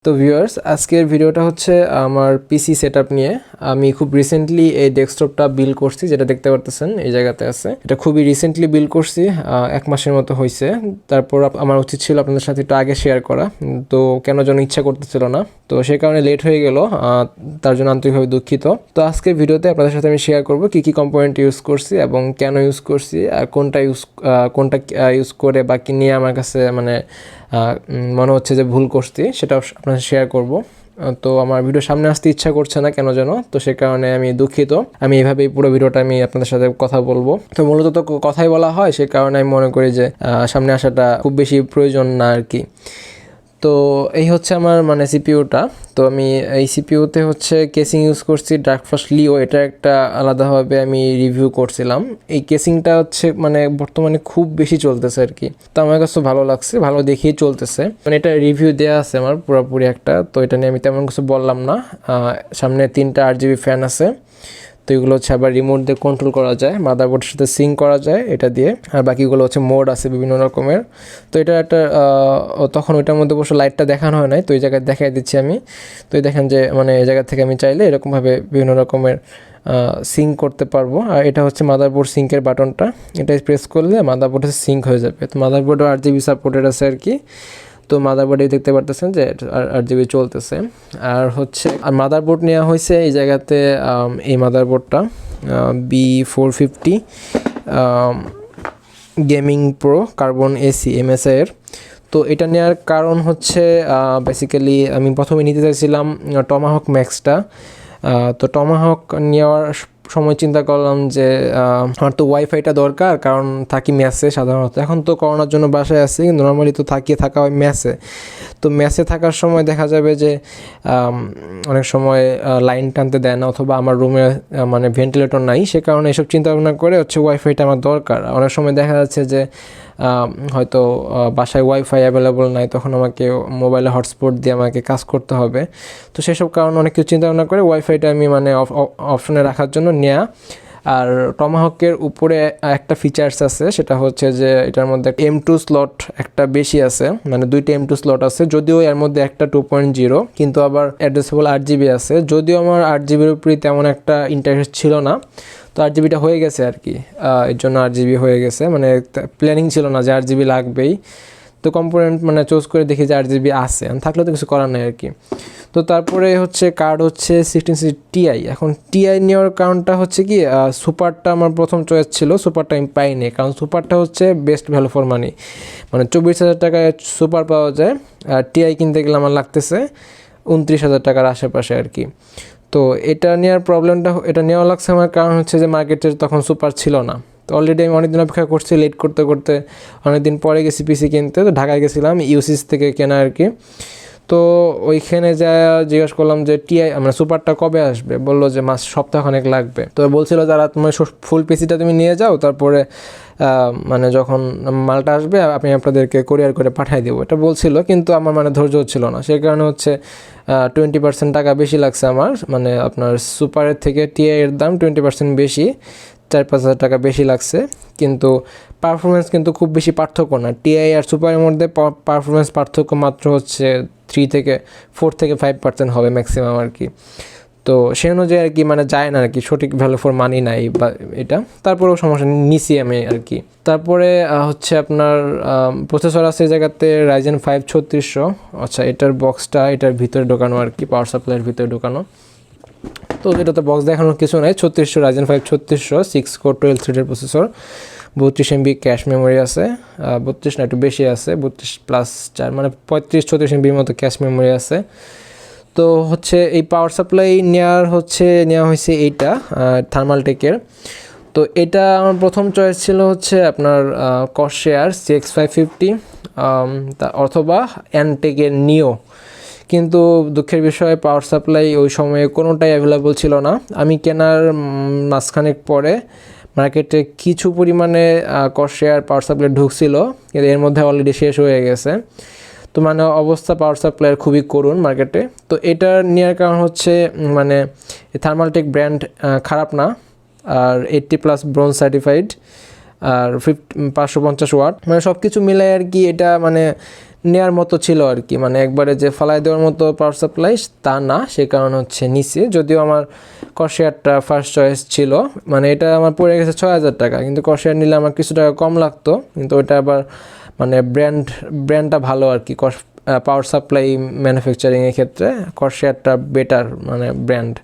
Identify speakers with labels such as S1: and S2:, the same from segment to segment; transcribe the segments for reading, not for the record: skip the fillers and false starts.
S1: তো ভিউয়ার্স, আজকের ভিডিওটা হচ্ছে আমার পিসি সেটআপ নিয়ে। আমি খুব রিসেন্টলি এই ডেস্কটপটা বিল্ড করছি, যেটা দেখতে পারতেছেন এই জায়গাতে আছে। এটা খুবই রিসেন্টলি বিল্ড করছি, 1 মাসের মতো হয়েছে। তারপর আমার উচিত ছিল আপনাদের সাথে একটু আগে শেয়ার করা, তো কেন যেন ইচ্ছা করতেছিল না, তো সেই কারণে লেট হয়ে গেল। তার জন্য আন্তরিকভাবে দুঃখিত। তো আজকের ভিডিওতে আপনাদের সাথে আমি শেয়ার করব কী কী কম্পোনেন্ট ইউজ করছি এবং কেন ইউজ করছি, আর কোনটা ইউজ করে বা কি নিয়ে আমার কাছে মনে হচ্ছে যে ভুল করছি, সেটা আপনার শেয়ার করব। তো আমার ভিডিও সামনে আসতে ইচ্ছা করছে না কেন যেন, তো সে কারণে আমি দুঃখিত। আমি এইভাবেই পুরো ভিডিওটা আমি আপনাদের সাথে কথা বলবো। তো মূলত তো কথাই বলা হয়, সে কারণে আমি মনে করি যে সামনে আসাটা খুব বেশি প্রয়োজন না আর কি। তো এই হচ্ছে আমার সিপিইউটা। তো আমি এই সিপিইউতে হচ্ছে কেসিং ইউজ করছি ডার্কফাস্ট লিও। এটা একটা আলাদাভাবে আমি রিভিউ করছিলাম। এই কেসিংটা হচ্ছে বর্তমানে খুব বেশি চলতেছে আর কি, তো আমার কাছে ভালো লাগছে, ভালো দেখেই চলতেছে। এটা রিভিউ দেওয়া আছে আমার পুরোপুরি একটা, তো এটা নিয়ে আমি তেমন কিছু বললাম না। সামনে 3টা RGB ফ্যান আছে, তো এগুলো হচ্ছে আবার রিমোট দিয়ে কন্ট্রোল করা যায়, মাদারবোর্ডের সাথে সিঙ্ক করা যায় এটা দিয়ে। আর বাকিগুলো হচ্ছে মোড আছে বিভিন্ন রকমের। তো এটা একটা তখন ওইটার মধ্যে অবশ্য লাইটটা দেখানো হয় নাই, তো এই জায়গায় দেখাই দিচ্ছি আমি। তো এই দেখেন যে এই জায়গা থেকে আমি চাইলে এরকমভাবে বিভিন্ন রকমের সিঙ্ক করতে পারবো। আর এটা হচ্ছে মাদারবোর্ড সিঙ্কের বাটনটা, এটা প্রেস করলে মাদারবোর্ডে সিঙ্ক হয়ে যাবে। তো মাদারবোর্ডও RGB সাপোর্টেড আছে আর কি। তো মাদারবোর্ডে দেখতে পারতেছেন যে RGB চলতেছে। আর মাদারবোর্ড নেওয়া হয়েছে এই জায়গাতে, এই মাদারবোর্ডটা B450 gaming pro carbon AC MSI এর। তো এটা নেওয়ার কারণ হচ্ছে বেসিক্যালি আমি প্রথমে নিতে চাইছিলাম টমাহক ম্যাক্সটা। তো টমাহক নেওয়ার সময় চিন্তা করলাম যে আমার তো ওয়াইফাইটা দরকার, কারণ থাকি মেসে সাধারণত। এখন তো করোনার জন্য বাসায় আছি, কিন্তু নর্মালি তো থাকা হয় মেসে। তো মেসে থাকার সময় দেখা যাবে যে অনেক সময় লাইন টানতে দেয় না, অথবা আমার রুমে ভেন্টিলেটর নাই, সে কারণে এসব চিন্তা ভাবনা করে ওয়াইফাইটা আমার দরকার। অনেক সময় দেখা যাচ্ছে যে হয়তো বাসায় ওয়াইফাই অ্যাভেলেবল নাই, তখন আমাকে মোবাইলে হটস্পট দিয়ে আমাকে কাজ করতে হবে। তো সেসব কারণে অনেক কিছু চিন্তা ভাবনা করে ওয়াইফাইটা আমি অপশনে রাখার জন্য নেওয়া। আর টমাহকের উপরে একটা ফিচার্স আছে, সেটা হচ্ছে যে এটার মধ্যে M2 স্লট একটা বেশি আছে, 2টা M2 স্লট আছে। যদিও এর মধ্যে একটা 2.0, কিন্তু আবার অ্যাড্রেসেবল 8GB আছে। যদিও আমার 8GBর উপরে তেমন একটা ইন্টারেস্ট ছিল না, তো 8GBটা হয়ে গেছে আর কি। এর জন্য 8GB হয়ে গেছে, প্ল্যানিং ছিল না যে 8GB লাগবেই। তো কম্পোনেন্ট চুজ করে দেখি যে 8GB আছে, থাকলে তো কিছু করার নেই আর কি। তো তারপরে কার্ড হচ্ছে 1660 Ti। এখন Ti নেওয়ার কারণটা হচ্ছে কি, সুপারটা আমার প্রথম চয়েস ছিল, সুপারটা আমি পাইনি, কারণ সুপারটা হচ্ছে বেস্ট ভ্যালু ফর মানি। 24,000 টাকায় সুপার পাওয়া যায়, আর Ti কিনতে গেলে আমার লাগতেছে 29,000 টাকার আশেপাশে আর কি। তো এটা নেওয়া লাগছে আমার কারণ হচ্ছে যে মার্কেটের তখন সুপার ছিল না। তো অলরেডি আমি অনেকদিন অপেক্ষা করছি, লেট করতে করতে অনেকদিন পরে গেছি পিসি কিনতে। তো ঢাকায় গেছিলাম ইউসিস থেকে কেনা আর কি। তো ওইখানে যা জিজ্ঞেস করলাম যে Ti সুপারটা কবে আসবে, বললো যে সপ্তাহখানেক লাগবে। তো বলছিল যারা তোমার ফুল পিসিটা তুমি নিয়ে যাও, তারপরে যখন মালটা আসবে আমি আপনাদেরকে কোরিয়ার করে পাঠিয়ে দেবো, এটা বলছিল। কিন্তু আমার ধৈর্য হচ্ছিল না, সেই কারণে 20% টাকা বেশি লাগছে আমার, আপনার সুপারের থেকে Ti এর দাম 20% বেশি, 4-5 হাজার টাকা বেশি লাগছে। কিন্তু পারফরমেন্স কিন্তু খুব বেশি পার্থক্য না, Ti আর সুপারের মধ্যে পারফরমেন্স পার্থক্য মাত্র 4-5% হবে ম্যাক্সিমাম আর কি। তো সে অনুযায়ী আর কি যায় না আর কি, সঠিক ভ্যালু ফর মানি নাই বা এটা। তারপরেও সমস্যা নিছি আমি আর কি। তারপরে আপনার প্রসেসর আছে এই জায়গাতে Ryzen 5 3600। আচ্ছা, এটার বক্সটা এটার ভিতরে ঢোকানো আর কি, পাওয়ার সাপ্লাইয়ের ভিতরে ঢোকানো। তো এটাতে বক্স দেখানোর কিছু নাই। 3600 Ryzen 5 3600 6 কোর 12 থ্রেডের প্রসেসর, 32 MB ক্যাশ মেমোরি আছে, 32 না একটু বেশি আছে, 32+4 35-36 MBর মতো ক্যাশ মেমোরি আছে। তো এই পাওয়ার সাপ্লাই নেওয়া হয়েছে এইটা থার্মালটেকের। তো এটা আমার প্রথম চয়েস ছিল আপনার কর্সার CX550 অথবা অ্যানটেকের নিও। কিন্তু দুঃখের বিষয়ে পাওয়ার সাপ্লাই ওই সময়ে কোনোটাই অ্যাভেলেবল ছিল না। আমি কেনার মাসখানেক পরে মার্কেটে কিছু পরিমাণে কর্সার পাওয়ার সাপ্লাই ঢুকছিল, কিন্তু এর মধ্যে অলরেডি শেষ হয়ে গেছে। তো অবস্থা পাওয়ার সাপ্লাইয়ের খুবই করুণ মার্কেটে। তো এটা নেওয়ার কারণ থার্মালটেক ব্র্যান্ড খারাপ না, আর 80+ ব্রোঞ্জ সার্টিফাইড, আর 550 ওয়াট, সব কিছু মিলাই আর কি। এটা নেওয়ার মতো ছিল আর কি, মানে একবারে যে ফালাই দেওয়ার মতো পাওয়ার সাপ্লাই তা না, সে কারণে হচ্ছে নিচে। যদিও আমার কর্সায়ারটা ফার্স্ট চয়েস ছিল, মানে এটা আমার পড়ে গেছে 6,000 টাকা, কিন্তু কর্সায়ার নিলে আমার কিছু টাকা কম লাগতো, কিন্তু ওটা আবার মানে ব্র্যান্ডটা ভালো আর কি। পাওয়ার সাপ্লাই ম্যানুফ্যাকচারিংয়ের ক্ষেত্রে কর্সায়ারটা বেটার মানে ব্র্যান্ড,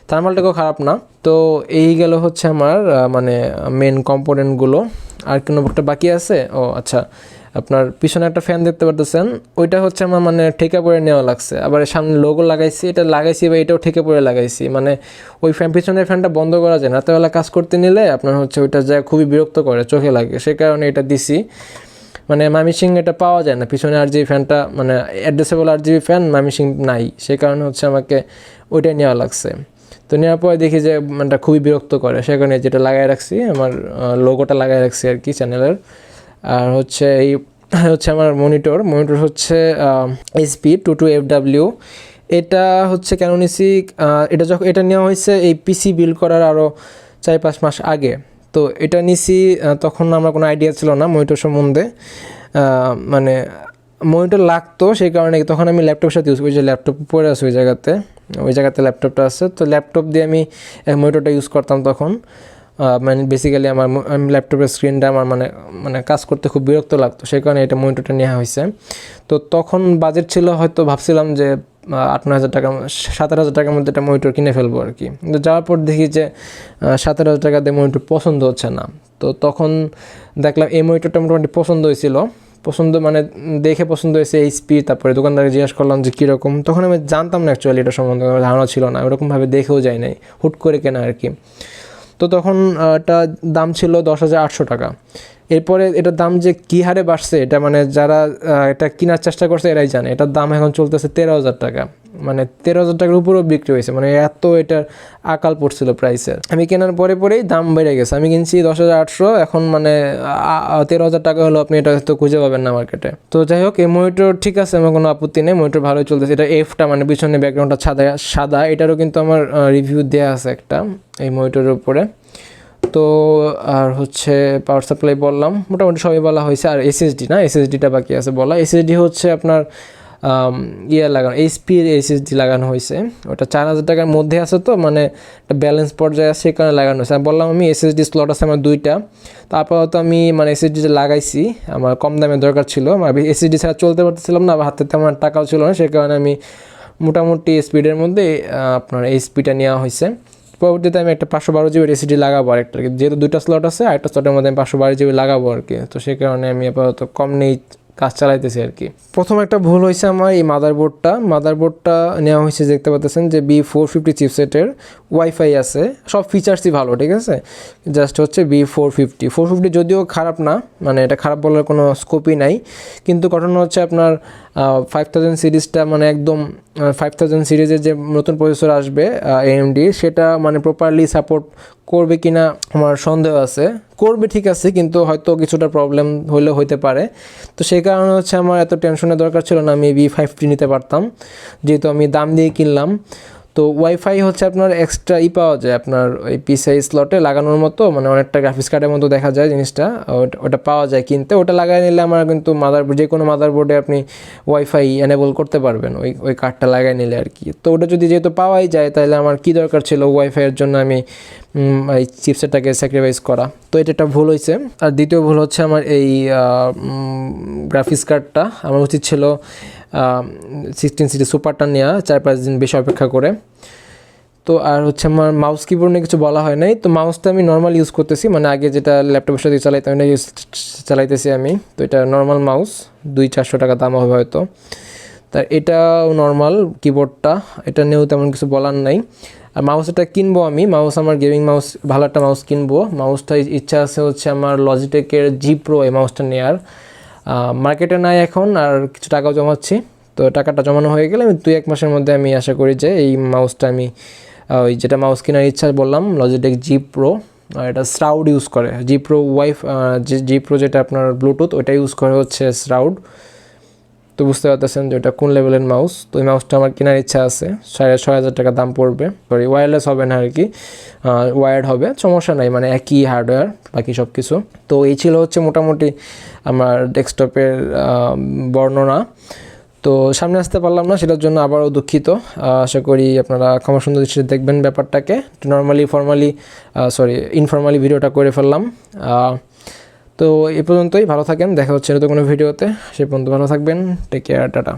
S1: থার্মালটাকেও খারাপ না। তো এই গেল হচ্ছে আমার মানে মেন কম্পোনেন্টগুলো। আর কোনো একটা বাকি আছে, ও আচ্ছা, আপনার পিছনে একটা ফ্যান দেখতে পারতেছেন, ওইটা হচ্ছে আমার মানে ঠেকা পড়ে নেওয়া লাগছে। আবার সামনে লোগো লাগাইছি, এটা লাগাইছি বা এটাও ঠেকে পড়ে লাগাইছি, মানে ওই পিছনের ফ্যানটা বন্ধ করা যায় না, রাতেবেলা কাজ করতে নিলে আপনার হচ্ছে ওইটা যায় খুবই বিরক্ত করে, চোখে লাগে, সে কারণে এটা দিছি। মানে মামিসিং এটা পাওয়া যায় না, পিছনে RGB ফ্যানটা মানে অ্যাড্রেসেবল RGB ফ্যান মামিসিং নাই, সে কারণে হচ্ছে আমাকে ওইটাই নেওয়া লাগছে। তো নেওয়ার পরে দেখি যে মানে খুবই বিরক্ত করে, সে কারণে যেটা লাগাই রাখছি, আমার লোগোটা লাগাই রাখছি আর কি চ্যানেলের। আর হচ্ছে এই হচ্ছে আমার মনিটর হচ্ছে HP 22FW। এটা হচ্ছে কেন নিছি, এটা নেওয়া হয়েছে এই PC বিল্ড করার আরও 4-5 মাস আগে। তো এটা নিছি, তখন আমার কোনো আইডিয়া ছিল না মনিটর সম্বন্ধে, মানে মনিটর লাগতো, সেই কারণে তখন আমি ল্যাপটপের সাথে ইউজ করি, যে ল্যাপটপ পড়ে আছে ওই জায়গাতে ল্যাপটপটা আছে, তো ল্যাপটপ দিয়ে আমি মনিটরটা ইউজ করতাম তখন। মানে বেসিক্যালি আমার ল্যাপটপের স্ক্রিনটা আমার মানে কাজ করতে খুব বিরক্ত লাগতো, সেই কারণে এটা মনিটরটা নেওয়া হয়েছে। তো তখন বাজেট ছিল, হয়তো ভাবছিলাম যে 8-9 হাজার টাকা 17,000 টাকার মধ্যে একটা মনিটর কিনে ফেলবো আর কি, কিন্তু যাওয়ার পর দেখি যে 17,000 টাকা দিয়ে মনিটর পছন্দ হচ্ছে না। তো তখন দেখলাম এই মনিটরটা মোটামুটি পছন্দ হয়েছিল, মানে দেখে পছন্দ হয়েছে HP। তারপরে দোকানদারকে জিজ্ঞাসা করলাম যে কীরকম, তখন আমি জানতাম না অ্যাকচুয়ালি এটা সম্বন্ধে, আমার ধারণা ছিল না, ওরকমভাবে দেখেও যায় নাই, হুট করে কেনা আর কি। তো তখন এটা দাম ছিল 10,800 টাকা। এরপরে এটার দাম যে কী হারে বাড়ছে, এটা মানে যারা এটা কেনার চেষ্টা করছে এরাই জানে। এটার দাম এখন চলতেছে 13,000 টাকা, মানে 13,000 টাকার উপরেও বিক্রি হয়েছে, মানে এত এটার আকাল পড়ছিল প্রাইসের। আমি কেনার পরেই দাম বেড়ে গেছে, আমি কিনছি 10,800, এখন মানে 13,000 টাকা হলো, আপনি এটা হয়তো খুঁজে পাবেন না মার্কেটে। তো যাই হোক, এই মনিটর ঠিক আছে, আমার কোনো আপত্তি নেই, মনিটর ভালোই চলতেছে। এটা এফটা মানে পিছনে ব্যাকগ্রাউন্ডটা সাদা, এটারও কিন্তু আমার রিভিউ দেওয়া আছে একটা এই মনিটরের উপরে। তো আর হচ্ছে পাওয়ার সাপ্লাই বললাম, মোটামুটি সবই বলা হয়েছে। আর এসএসডিটা বাকি আছে বলা। এসএসডি হচ্ছে আপনার লাগানো, HPর SSD লাগানো হয়েছে, ওটা 4,000 টাকার মধ্যে আছে, তো মানে একটা ব্যালেন্স পর্যায়ে আছে, সেখানে লাগানো হয়েছে। আমি বললাম আমি SSD স্লট আছে আমার 2টা, তারপর তো আমি মানে SSDটা লাগাইছি, আমার কম দামে দরকার ছিল, আমার SSD ছাড়া চলতে পারতেছিলাম না, হাতে তেমন টাকাও ছিল না, সে কারণে আমি মোটামুটি স্পিডের মধ্যে আপনার HPটা নেওয়া হয়েছে। পরবর্তীতে আমি একটা 512GB SSD লাগাবো আরেকটা, যেহেতু 2টা স্লট আছে, আরেকটা স্লটের মধ্যে আমি 512GB লাগাবো আর কি। তো সেই কারণে আমি আপাতত কম নেই কাজ চালাইতেছি আর কি। প্রথম একটা ভুল হয়েছে আমার এই মাদারবোর্ডটা নেওয়া হয়েছে, দেখতে পাচ্ছেন যে B450 চিপসেটের, ওয়াইফাই আছে, সব ফিচার্সই ভালো, ঠিক আছে, জাস্ট হচ্ছে B450 যদিও খারাপ না, মানে এটা খারাপ বলার কোনো স্কোপই নাই, কিন্তু ঘটনা হচ্ছে আপনার 5000 সিরিজটা মানে একদম 5000 সিরিজের যে নতুন প্রসেসর আসবে AMD, সেটা মানে প্রপারলি সাপোর্ট করবে কিনা আমার সন্দেহ আছে। করবে ঠিক আছে, কিন্তু হয়তো কিছুটা প্রবলেম হলেও হইতে পারে। তো সেই কারণে হচ্ছে আমার এত টেনশনের দরকার ছিল না, আমি B50 নিতে পারতাম, যেহেতু আমি দাম দিয়ে কিনলাম। তো ওয়াইফাই হচ্ছে আপনার এক্সট্রা পাওয়া যায় আপনার ওই PCI স্লটে লাগানোর মতো, মানে অনেকটা গ্রাফিক্স কার্ডের মতো দেখা যায় জিনিসটা, ওটা পাওয়া যায় কিনতে। ওটা লাগাই নিলে আমার কিন্তু যে কোনো মাদারবোর্ডে আপনি ওয়াইফাই এনেবল করতে পারবেন ওই কার্ডটা লাগাই নিলে আর কি। তো ওটা যদি যেহেতু পাওয়াই যায়, তাহলে আমার কী দরকার ছিল ওয়াইফাইয়ের জন্য আমি এই চিপসেটটাকে স্যাক্রিফাইস করা। তো এটা একটা ভুল হয়েছে। আর দ্বিতীয় ভুল হচ্ছে আমার এই গ্রাফিক্স কার্ডটা আমার উচিত ছিল 16 সিরিজ সুপারটা নেওয়া, 4-5 দিন বেশি অপেক্ষা করে। তো আর হচ্ছে আমার মাউস কিবোর্ড নিয়ে কিছু বলা হয় নাই। তো মাউসটা আমি নর্মাল ইউজ করতেছি, মানে আগে যেটা ল্যাপটপের সাথে চালাইতাম এটা চালাইতেছি আমি। তো এটা নর্মাল মাউস, 200-400 টাকা দাম হবে হয়তো। তার এটাও নর্মাল কিবোর্ডটা, এটা নিয়েও তেমন কিছু বলার নাই। আর মাউস এটা কিনবো আমি, আমার গেমিং মাউস, ভালো একটা মাউস কিনবো। মাউসটা ইচ্ছা আছে হচ্ছে আমার লজিটেকের G Pro এই মাউসটা নেওয়ার, মার্কেটে নাই এখন, আর কিছু টাকাও জমাচ্ছি। তো টাকাটা জমানো হয়ে গেলে আমি 2-1 মাসের মধ্যে আমি আশা করি যে এই মাউসটা আমি ওই যেটা মাউস কেনার ইচ্ছা বললাম লজিটেক G Pro, আর এটা শ্রাউড ইউজ করে, G Pro G Pro যেটা আপনার ব্লুটুথ, ওইটা ইউজ করে হচ্ছে শ্রাউড। তো তো বুঝতে পারতেছেন যে এটা কোন লেভেলের মাউস। তো এই মাউসটা আমার কেনার ইচ্ছা আছে, 6,500 টাকা দাম পড়বে। সরি, ওয়্যারলেস হবে না আর কি, ওয়্যার্ড হবে, সমস্যা নাই, মানে একই হার্ডওয়্যার বাকি সব কিছু। তো এই ছিল হচ্ছে মোটামুটি আমার ডেস্কটপের বর্ণনা। তো সামনে আসতে পারলাম না, সেটার জন্য আবারও দুঃখিত। আশা করি আপনারা ক্ষমা সুন্দর দৃষ্টিতে দেখবেন ব্যাপারটাকে। ইনফর্মালি ভিডিওটা করে ফেললাম। তো এই পর্যন্তই, ভালো থাকেন, দেখা হচ্ছে নতুন কোনো ভিডিওতে। সে পর্যন্ত ভালো থাকবেন, টেক কেয়ার, টাটা।